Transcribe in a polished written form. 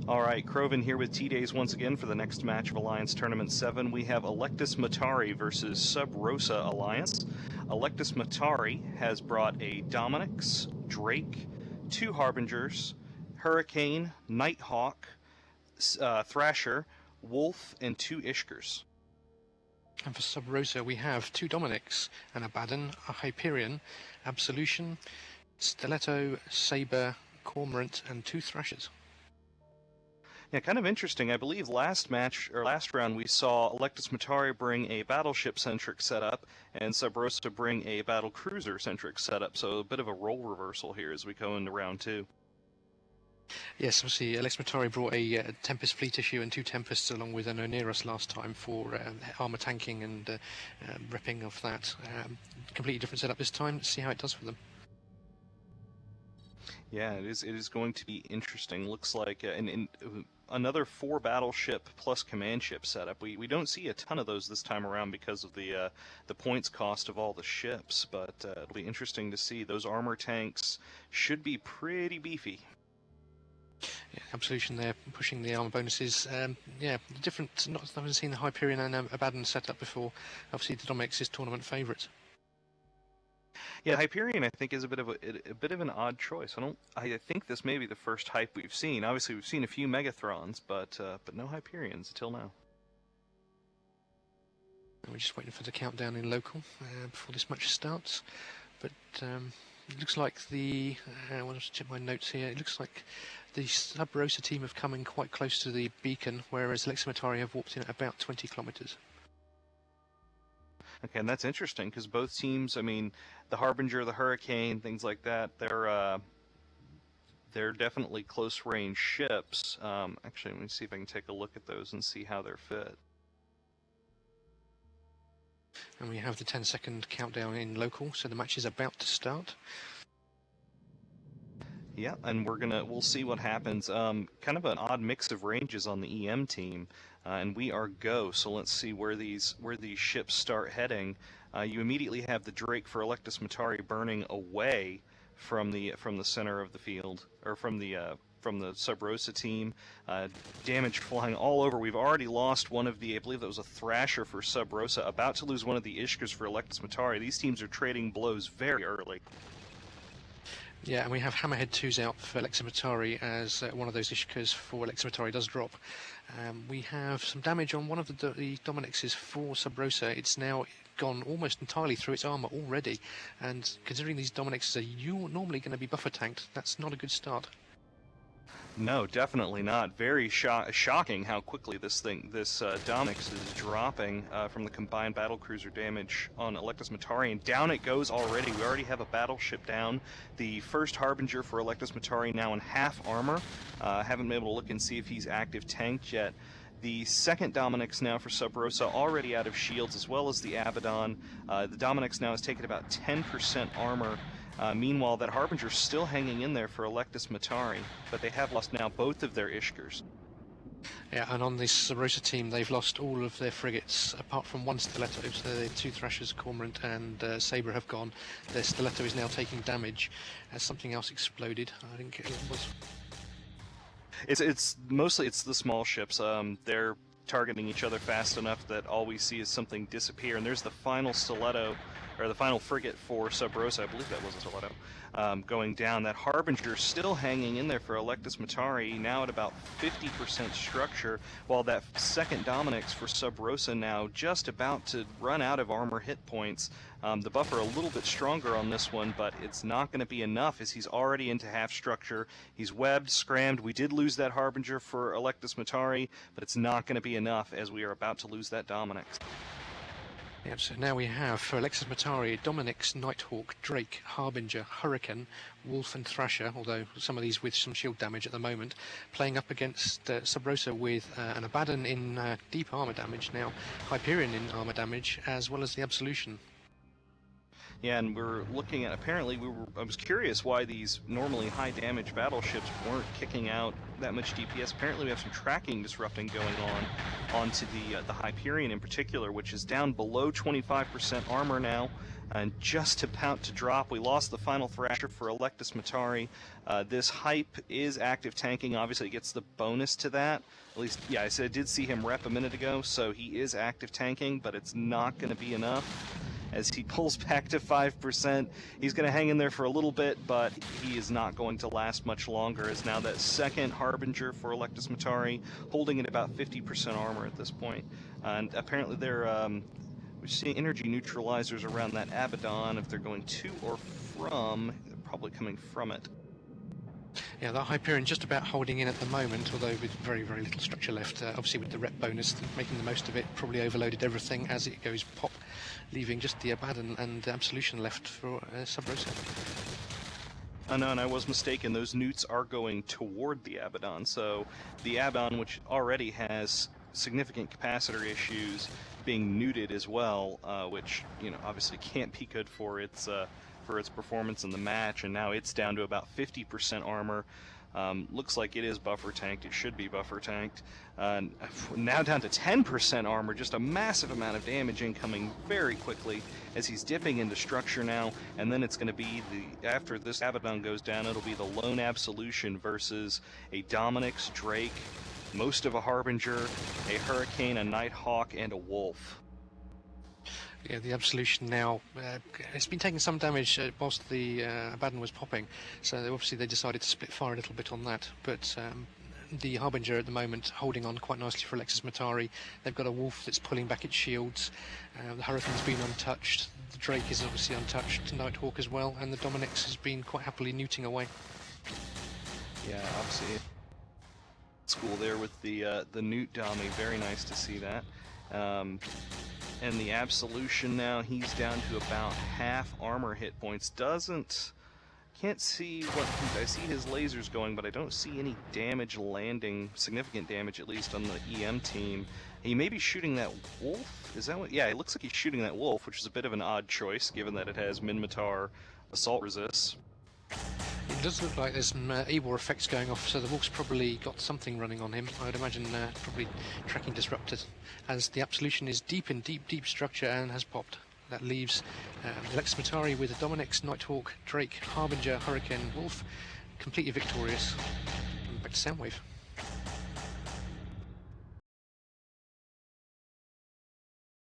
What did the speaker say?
All right, Croven here with T-Days once again for the next match of Alliance Tournament 7. We have Electus Matari versus Sub Rosa Alliance. Electus Matari has brought a Dominix, Drake, 2 Harbingers, Hurricane, Nighthawk, Thrasher, Wolf, and 2 Ishkers. And for Sub Rosa we have 2 Dominics, an Abaddon, a Hyperion, Absolution, Stiletto, Saber, Cormorant, and 2 Thrashers. Yeah, kind of interesting. I believe last round we saw Electus Matari bring a battleship-centric setup, and Sub Rosa bring a battle cruiser-centric setup. So a bit of a role reversal here as we go into round 2. Yes, obviously Electus Matari brought a Tempest fleet issue and 2 Tempests along with an Oneros last time for armor tanking and repping of that. Completely different setup this time. Let's see how it does for them. Yeah, it is going to be interesting. Looks like another 4 battleship plus command ship setup. We don't see a ton of those this time around because of the points cost of all the ships, but it'll be interesting to see. Those armor tanks should be pretty beefy. Yeah, Absolution there, pushing the armor bonuses. Yeah, different. I haven't seen the Hyperion and Abaddon setup before. Obviously, the Dominics is tournament favourite. Yeah, Hyperion I think is a bit of an odd choice. I think this may be the first Hype we've seen. Obviously, we've seen a few Megathrons, but no Hyperions until now. And we're just waiting for the countdown in local before this match starts. But it looks like I want to check my notes here. It looks like the Sub Rosa team have come in quite close to the beacon, whereas Electus Matari have walked in at about 20 kilometers. Okay, and that's interesting because both teams, I mean, the Harbinger, the Hurricane, things like that, they're definitely close-range ships. Actually, let me see if I can take a look at those and see how they're fit. And we have the 10-second countdown in local, so the match is about to start. Yeah, and we'll see what happens. Kind of an odd mix of ranges on the EM team, and we are go. So let's see where these ships start heading. You immediately have the Drake for Electus Matari burning away from the center of the field, or from the Sub Rosa team. Damage flying all over. We've already lost one of I believe that was a Thrasher for Sub Rosa. About to lose one of the Ishkers for Electus Matari. These teams are trading blows very early. Yeah, and we have Hammerhead 2s out for Electus Matari as one of those Ishkas for Electus Matari does drop. We have some damage on one of the Dominixes for Sub Rosa. It's now gone almost entirely through its armour already, and considering these Dominixes are normally going to be buffer tanked, that's not a good start. No, definitely not. Very shocking how quickly this Dominix is dropping from the combined battlecruiser damage on Electus Matari, and down it goes already. We already have a battleship down. The first Harbinger for Electus Matari now in half armor. Haven't been able to look and see if he's active tanked yet. The second Dominix now for Sub Rosa already out of shields, as well as the Abaddon. The Dominix now has taken about 10% armor. Meanwhile, that Harbinger's still hanging in there for Electus Matari, but they have lost now both of their Ishkers. Yeah, and on this Sub Rosa team, they've lost all of their frigates, apart from one Stiletto. So the 2 Thrashers, Cormorant and Saber have gone. Their Stiletto is now taking damage as something else exploded. I think it was... It's mostly the small ships. They're targeting each other fast enough that all we see is something disappear. And there's the final Stiletto, or the final frigate for Sub Rosa. I believe that was a Stiletto, going down. That Harbinger still hanging in there for Electus Matari, now at about 50% structure, while that second Dominix for Sub Rosa now just about to run out of armor hit points. The buffer a little bit stronger on this one, but it's not going to be enough as he's already into half structure. He's webbed, scrammed. We did lose that Harbinger for Electus Matari, but it's not going to be enough as we are about to lose that Dominix. Yep, so now we have for Electus Matari, Dominix, Nighthawk, Drake, Harbinger, Hurricane, Wolf and Thrasher, although some of these with some shield damage at the moment, playing up against Sub Rosa with an Abaddon in deep armor damage, now Hyperion in armor damage, as well as the Absolution. Yeah, and we're looking at, apparently I was curious why these normally high damage battleships weren't kicking out that much DPS. Apparently we have some tracking disrupting going on onto the Hyperion in particular, which is down below 25% armor now, and just about to drop. We lost the final Thrasher for Electus Matari. This Hype is active tanking. Obviously it gets the bonus to that. At least, yeah, I did see him rep a minute ago, so he is active tanking, but it's not going to be enough. As he pulls back to 5%, he's going to hang in there for a little bit, but he is not going to last much longer, as now that second Harbinger for Electus Matari, holding at about 50% armor at this point. And apparently we're seeing energy neutralizers around that Abaddon. If they're going to or from, they're probably coming from it. Yeah, that Hyperion just about holding in at the moment, although with very, very little structure left. Obviously with the rep bonus, making the most of it, probably overloaded everything as it goes pop, leaving just the Abaddon and Absolution left for Sub Rosa. Oh no, and I was mistaken. Those newts are going toward the Abaddon. So the Abaddon, which already has significant capacitor issues, being neuted as well, which, you know, obviously can't be good for its performance in the match, and now it's down to about 50% armor. Looks like it is buffer tanked. It should be buffer tanked. Now down to 10% armor, just a massive amount of damage incoming very quickly as he's dipping into structure now, and then it's going to be after this Abaddon goes down, it'll be the lone Absolution versus a Dominix, Drake, most of a Harbinger, a Hurricane, a Nighthawk, and a Wolf. Yeah, the Absolution now, it's been taking some damage whilst the Abaddon was popping, so obviously they decided to split fire a little bit on that, but the Harbinger at the moment holding on quite nicely for Electus Matari. They've got a Wolf that's pulling back its shields, the Hurricane's been untouched, the Drake is obviously untouched, Nighthawk as well, and the Dominix has been quite happily neuting away. Yeah, obviously school there with the Newt dummy, very nice to see that. And the Absolution now, he's down to about half armor hit points. Can't see I see his lasers going, but I don't see any damage landing, significant damage at least on the EM team. He may be shooting that Wolf? Is that what? Yeah, it looks like he's shooting that Wolf, which is a bit of an odd choice given that it has Minmatar assault resists. It does look like there's some AWAR effects going off, so the Wolf's probably got something running on him. I'd imagine probably tracking disrupted, as the Absolution is deep in deep structure and has popped. That leaves Electus Matari with a Dominix, Nighthawk, Drake, Harbinger, Hurricane, Wolf, completely victorious. Back to Soundwave.